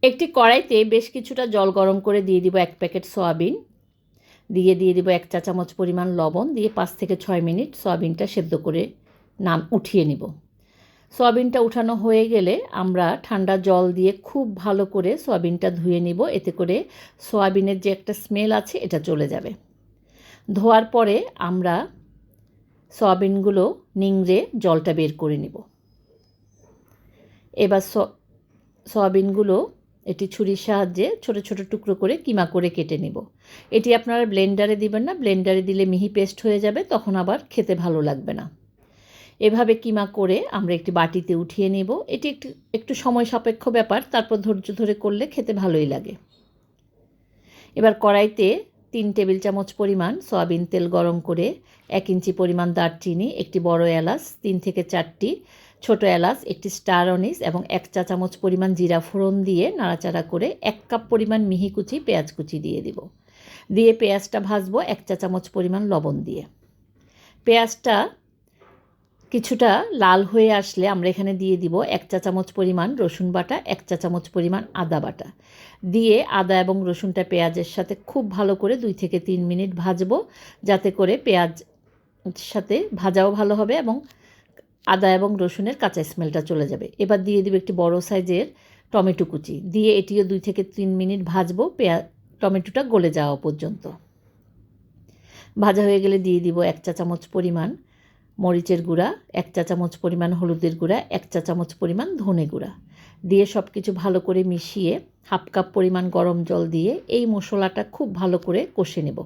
একটি কড়াইতে বেশ কিছুটা জল গরম করে দিয়ে দিব 1 প্যাকেট সয়াবিন, দিয়ে দিব 1 চা চামচ পরিমাণ লবণ, দিয়ে 5 থেকে 6 মিনিট সয়াবিনটা সেদ্ধ করে উঠিয়ে নিব। সয়াবিনটা উঠানো হয়ে গেলে আমরা ঠান্ডা জল দিয়ে খুব ভালো করে সয়াবিনটা ধুয়ে নিব, এতে করে সয়াবিনের যে একটা স্মেল আছে এটা চলে যাবে। ধোয়ার পরে আমরা সয়াবিনগুলো নিংড়ে জলটা বের করে নিব। এবার সয়াবিনগুলো এটি ছুরির সাহায্যে ছোট ছোট টুকরো করে কিমা করে কেটে নিব। এটি আপনারা ব্লেন্ডারে দিবেন না, ব্লেন্ডারে দিলে মিহি পেস্ট হয়ে যাবে, তখন আবার খেতে ভালো লাগবে না। এভাবে কিমা করে আমরা একটি বাটিতে উঠিয়ে নেব। এটি একটু সময় সাপেক্ষ ব্যাপার, তারপর ধৈর্য ধরে করলে খেতে ভালোই লাগে। এবার কড়াইতে 3 টেবিল চামচ পরিমাণ সয়াবিন তেল গরম করে 1 ইঞ্চি পরিমাণ দারচিনি, একটি বড় এলাচ, 3 থেকে 4টি ছোট এলাচ, একটি স্টার অনিস এবং 1 চা চামচ পরিমাণ জিরা ফোড়ন দিয়ে নাড়াচাড়া করে 1 কাপ পরিমাণ মিহি কুচি পেঁয়াজ কুচি দিয়ে দিব। দিয়ে পেঁয়াজটা ভাজবো 1 চা চামচ পরিমাণ লবণ দিয়ে। পেঁয়াজটা কিছুটা লাল হয়ে আসলে আমরা এখানে দিয়ে দিব 1 চা চামচ পরিমাণ রসুন বাটা, 1 চা চামচ পরিমাণ আদা বাটা। দিয়ে আদা এবং রসুনটা পেঁয়াজের সাথে খুব ভালো করে 2 থেকে 3 মিনিট ভাজবো, যাতে করে পেঁয়াজ সাথে ভাজাও ভালো হবে এবং আদা এবং রসুনের কাঁচা স্মেলটা চলে যাবে। এবার দিয়ে দিব একটি বড় সাইজের টমেটো কুচি, দিয়ে এটিও 2 থেকে 3 মিনিট ভাজবো টমেটোটা গলে যাওয়া পর্যন্ত। ভাজা হয়ে গেলে দিয়ে দিব 1 চা চামচ পরিমাণ মরিচের গুঁড়া, 1 চা চামচ পরিমাণ হলুদের গুঁড়া, 1 চা চামচ পরিমাণ ধনে গুঁড়া দিয়ে সব কিছু ভালো করে মিশিয়ে 1/2 কাপ পরিমাণ গরম জল দিয়ে এই মশলাটা খুব ভালো করে কষে নেব।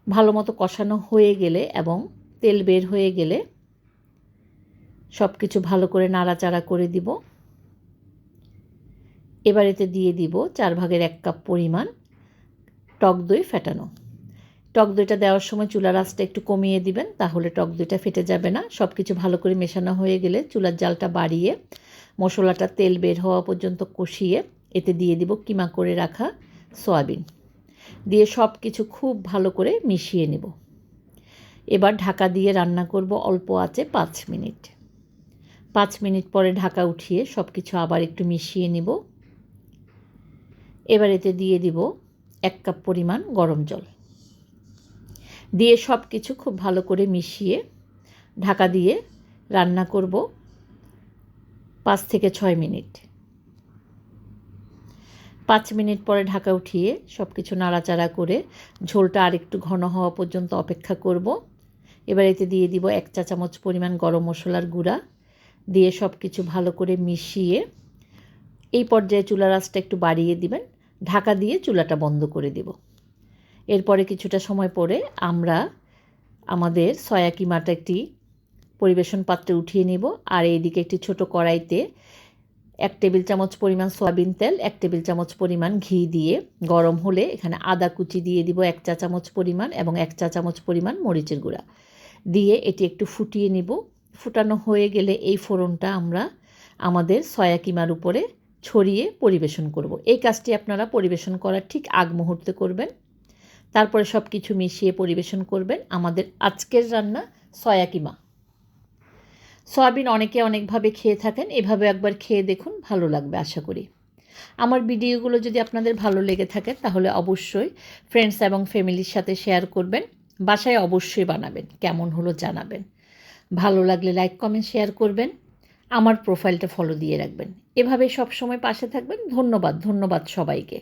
ভালো মতো কষানো হয়ে গেলে এবং তেল বের হয়ে গেলে সব কিছু ভালো করে নাড়াচাড়া করে দিব। এবার এতে দিয়ে দিব 4 ভাগের 1 কাপ পরিমাণ টক দই ফেটানো। টক দইটা দেওয়ার সময় চুলার আঁচটা একটু কমিয়ে দিবেন, তাহলে টক দইটা ফেটে যাবে না। সব কিছু ভালো করে মেশানো হয়ে গেলে চুলার জালটা বাড়িয়ে মশলাটা তেল বের হওয়া পর্যন্ত কষিয়ে এতে দিয়ে দিব কিমা করে রাখা সয়াবিন, দিয়ে সব কিছু খুব ভালো করে মিশিয়ে নেব। এবার ঢাকা দিয়ে রান্না করব অল্প আঁচে 5 মিনিট। 5 মিনিট পরে ঢাকা উঠিয়ে সব কিছু আবার একটু মিশিয়ে নেব। এবার এতে দিয়ে দিব 1 কাপ পরিমাণ গরম জল, দিয়ে সব কিছু খুব ভালো করে মিশিয়ে ঢাকা দিয়ে রান্না করব 5 থেকে 6 মিনিট। 5 মিনিট পরে ঢাকা উঠিয়ে সব কিছু নাড়াচাড়া করে ঝোলটা আরেকটু ঘন হওয়া পর্যন্ত অপেক্ষা করব। এবার এতে দিয়ে দিব 1 চা চামচ পরিমাণ গরম মশলার গুঁড়া, দিয়ে সব কিছু ভালো করে মিশিয়ে এই পর্যায়ে চুলার আঁচটা একটু বাড়িয়ে দিবেন, ঢাকা দিয়ে চুলাটা বন্ধ করে দেব। এরপরে কিছুটা সময় পরে আমরা আমাদের সয়া কিমাটা একটি পরিবেশন পাত্রে উঠিয়ে নেব। আর এইদিকে একটি ছোট কড়াইতে 1 টেবিল চামচ পরিমাণ সয়াবিন তেল, 1 টেবিল চামচ পরিমাণ ঘি দিয়ে গরম হলে এখানে আদা কুচি দিয়ে দিব 1 চা চামচ পরিমাণ এবং 1 চা চামচ পরিমাণ মরিচের গুঁড়া দিয়ে এটি একটু ফুটিয়ে নেব। ফুটানো হয়ে গেলে এই ফোড়নটা আমরা আমাদের সয়া কিমার উপরে ছড়িয়ে পরিবেশন করব। এই কাজটি আপনারা পরিবেশন করার ঠিক আগ মুহূর্তে করবেন। তারপরে সব কিছু মিশিয়ে পরিবেশন করবেন আমাদের আজকের রান্না সয়া কিমা। সয়াবিন অনেকে অনেকভাবে খেয়ে থাকেন, এভাবে একবার খেয়ে দেখুন, ভালো লাগবে আশা করি। আমার ভিডিওগুলো যদি আপনাদের ভালো লেগে থাকে তাহলে অবশ্যই ফ্রেন্ডস এবং ফ্যামিলির সাথে শেয়ার করবেন। বাসায় অবশ্যই বানাবেন, কেমন হলো জানাবেন। ভালো লাগলে লাইক কমেন্ট শেয়ার করবেন, আমার প্রোফাইলটা ফলো দিয়ে রাখবেন। এভাবে সব সময় পাশে থাকবেন। ধন্যবাদ সবাইকে।